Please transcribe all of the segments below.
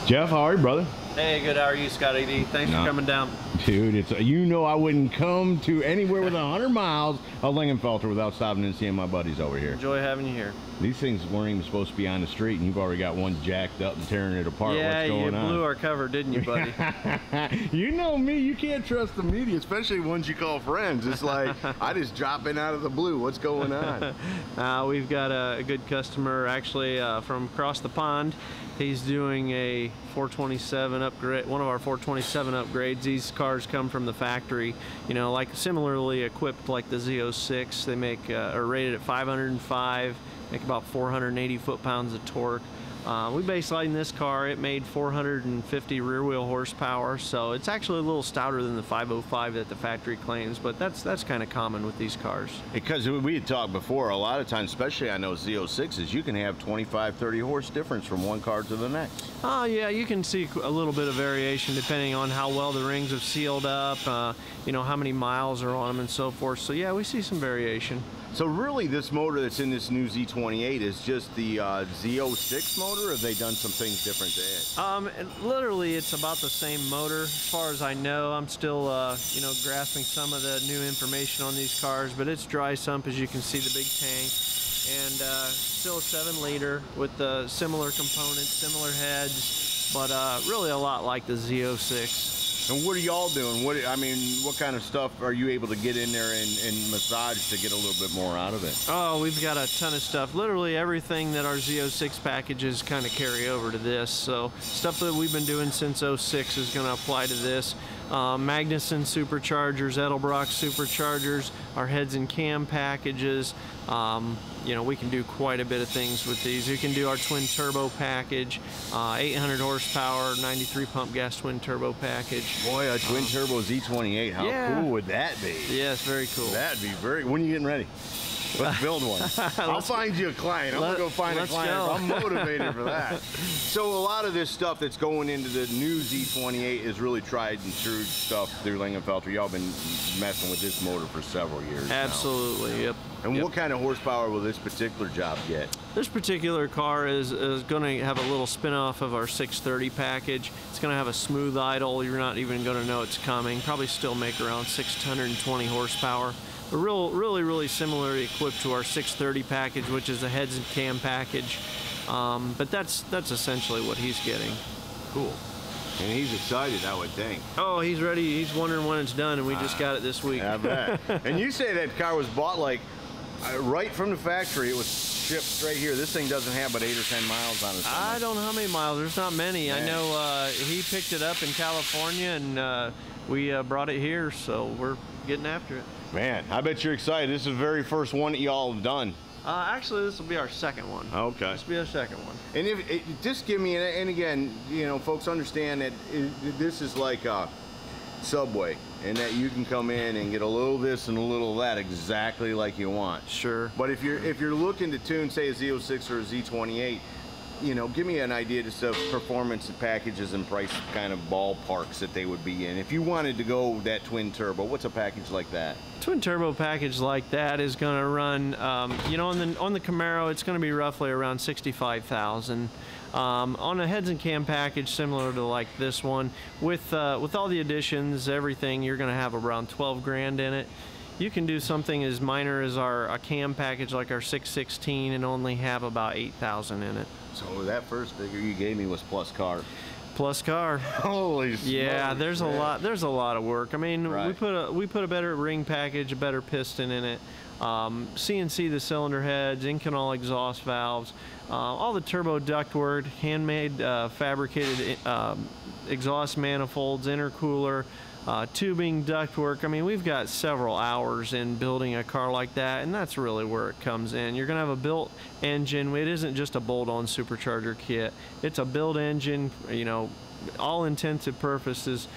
Jeff, how are you, brother? Hey, good. How are you, Scotty D? Thanks for coming down. Dude, it's I wouldn't come to anywhere with 100 miles of Lingenfelter without stopping and seeing my buddies over here. Enjoy having you here. These things weren't even supposed to be on the street, and you've already got one jacked up and tearing it apart. Yeah, what's going on? you blew our cover, didn't you, buddy? You know me, you can't trust the media, especially ones you call friends. It's like, I just drop in out of the blue. What's going on? We've got a good customer, actually, from across the pond. He's doing a 427 upgrade, one of our 427 upgrades. These cars come from the factory, you know, like similarly equipped like the Z06. They make, are rated at 505, make about 480 foot-pounds of torque. We baselined this car. It made 450 rear wheel horsepower, so it's actually a little stouter than the 505 that the factory claims, but that's kind of common with these cars. Because we had talked before, a lot of times, especially on those Z06s, you can have 25, 30 horse difference from one car to the next. Oh yeah, you can see a little bit of variation depending on how well the rings have sealed up, you know, how many miles are on them and so forth. So yeah, we see some variation. So really, this motor that's in this new Z28 is just the Z06 motor, or have they done some things different to it? Literally, it's about the same motor. As far as I know, I'm still, you know, grasping some of the new information on these cars, but it's dry sump, as you can see, the big tank, and still a 7-liter with similar components, similar heads, but really a lot like the Z06. And what are y'all doing? What kind of stuff are you able to get in there and massage to get a little bit more out of it? Oh, we've got a ton of stuff. Literally everything that our Z06 packages kind of carry over to this. So stuff that we've been doing since 06 is going to apply to this. Magnuson superchargers, Edelbrock superchargers, our heads and cam packages. You know, we can do quite a bit of things with these. You can do our twin turbo package, 800 horsepower, 93 pump gas twin turbo package. Boy, a twin turbo Z28, how cool would that be? Yes, very cool. That'd be very, when are you getting ready? Let's build one. I'll find you a client. I'm going to go find a client. I'm motivated for that. So a lot of this stuff that's going into the new Z28 is really tried and true stuff through Lingenfelter. Y'all been messing with this motor for several years Absolutely, now. Yep. And what kind of horsepower will this particular job get? This particular car is going to have a little spin-off of our 630 package. It's going to have a smooth idle. You're not even going to know it's coming. Probably still make around 620 horsepower. But really similarly equipped to our 630 package, which is a heads and cam package. But that's essentially what he's getting. Cool. And he's excited, I would think. Oh, he's ready. He's wondering when it's done, and we just got it this week. I bet. And you say that car was bought like right from the factory. It was shipped straight here. This thing doesn't have but 8 or 10 miles on it. I don't know how many miles. There's not many. Man. I know he picked it up in California, and we brought it here, so we're getting after it. Man, I bet you're excited. This is the very first one that y'all have done. Actually, this will be our second one. Okay. This will be our second one. And just give me, and again, you know, folks understand that this is like a Subway, and that you can come in and get a little this and a little that exactly like you want. Sure. But if you're looking to tune, say, a Z06 or a Z28, you know, give me an idea just of performance packages and price kind of ballparks that they would be in. If you wanted to go that twin turbo, what's a package like that? Twin turbo package like that is going to run, you know, on the Camaro, it's going to be roughly around $65,000. On a heads and cam package similar to like this one, with all the additions, everything, you're going to have around 12 grand in it. You can do something as minor as a cam package like our 616 and only have about 8,000 in it. So that first figure you gave me was plus car. Plus car. Holy smokes. Yeah, there's a lot of work. I mean, right. we put a better ring package, a better piston in it. CNC the cylinder heads, Inconel exhaust valves, all the turbo ductwork, handmade fabricated exhaust manifolds, intercooler, tubing, ductwork. I mean, we've got several hours in building a car like that, and that's really where it comes in. You're gonna have a built engine. It isn't just a bolt-on supercharger kit. It's a built engine, you know, all intents and purposes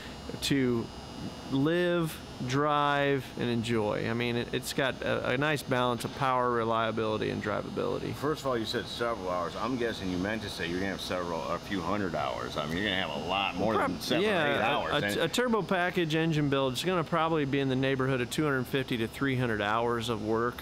to live, drive, and enjoy. I mean, it's got a nice balance of power, reliability, and drivability. First of all, you said several hours. I'm guessing you meant to say you're gonna have a few hundred hours. I mean, you're gonna have a lot more than 7 or 8 hours. A turbo package engine build is gonna probably be in the neighborhood of 250 to 300 hours of work.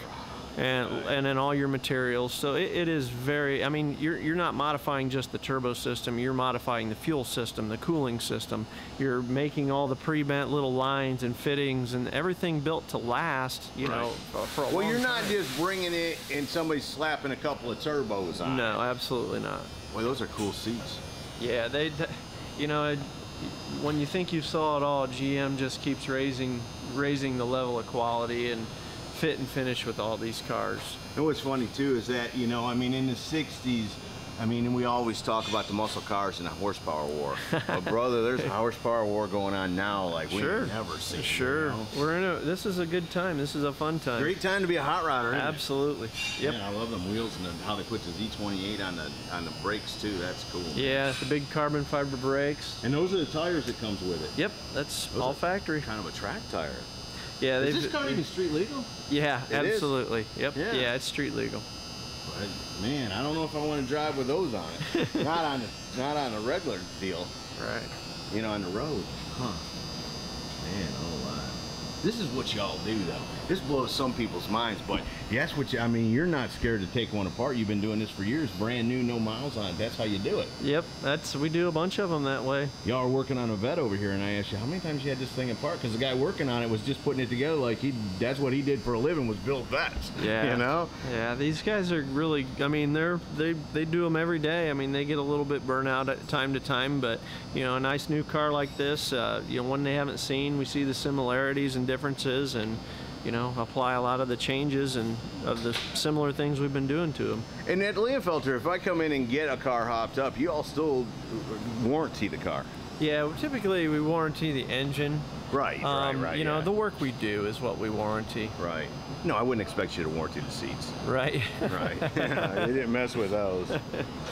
and then all your materials. So it is very, I mean, you're not modifying just the turbo system, you're modifying the fuel system, the cooling system. You're making all the pre-bent little lines and fittings and everything built to last, you know, for a long time. Well, you're not just bringing it and somebody's slapping a couple of turbos on it. No, absolutely not. Well, those are cool seats. Yeah, you know, when you think you saw it all, GM just keeps raising the level of quality and fit and finish with all these cars. And what's funny too is that, you know, I mean, in the 60s, I mean, and we always talk about the muscle cars and the horsepower war. But brother, there's a horsepower war going on now like we've never seen. Sure. You know? We're in this is a good time. This is a fun time. Great time to be a hot rodder, isn't Absolutely. it? Yep. Man, I love them wheels and how they put the Z28 on the brakes too. That's cool. Yeah, the big carbon fiber brakes. And those are the tires that comes with it. Yep, that's all factory. Kind of a track tire. Yeah, is this car even street legal? Yeah, it absolutely. Is? Yep. Yeah, it's street legal. But, man, I don't know if I want to drive with those on it. not on a regular deal. Right. You know, on the road. Huh. Man, oh my. This is what y'all do, though. This blows some people's minds, but that's what I mean, you're not scared to take one apart. You've been doing this for years, brand new, no miles on it. That's how you do it. Yep, we do a bunch of them that way. Y'all are working on a vet over here, and I asked you, how many times you had this thing apart? Because the guy working on it was just putting it together like that's what he did for a living, was build vets. Yeah. You know? Yeah, these guys are really, I mean, they do them every day. I mean, they get a little bit burnt out at time to time, but, you know, a nice new car like this, you know, one they haven't seen, we see the similarities and differences, and you know, apply a lot of the changes and of the similar things we've been doing to them. And at Lingenfelter, if I come in and get a car hopped up, you all still warranty the car? Yeah, typically we warranty the engine. Right, right. You know, the work we do is what we warranty. Right. No, I wouldn't expect you to warranty the seats. Right. Right. They didn't mess with those.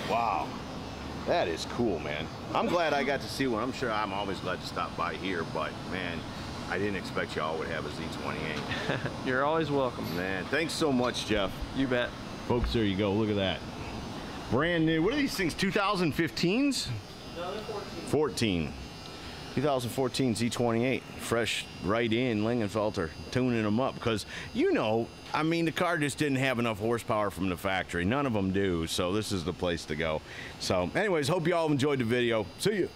Wow. That is cool, man. I'm glad I got to see one. I'm sure I'm always glad to stop by here, but man, I didn't expect y'all would have a Z28. You're always welcome. Man, thanks so much, Jeff. You bet. Folks, there you go. Look at that. Brand new. What are these things, 2015s? No, they're 14. 2014 Z28. Fresh right in Lingenfelter, tuning them up. Because, you know, I mean, the car just didn't have enough horsepower from the factory. None of them do, so this is the place to go. So, anyways, hope you all enjoyed the video. See you.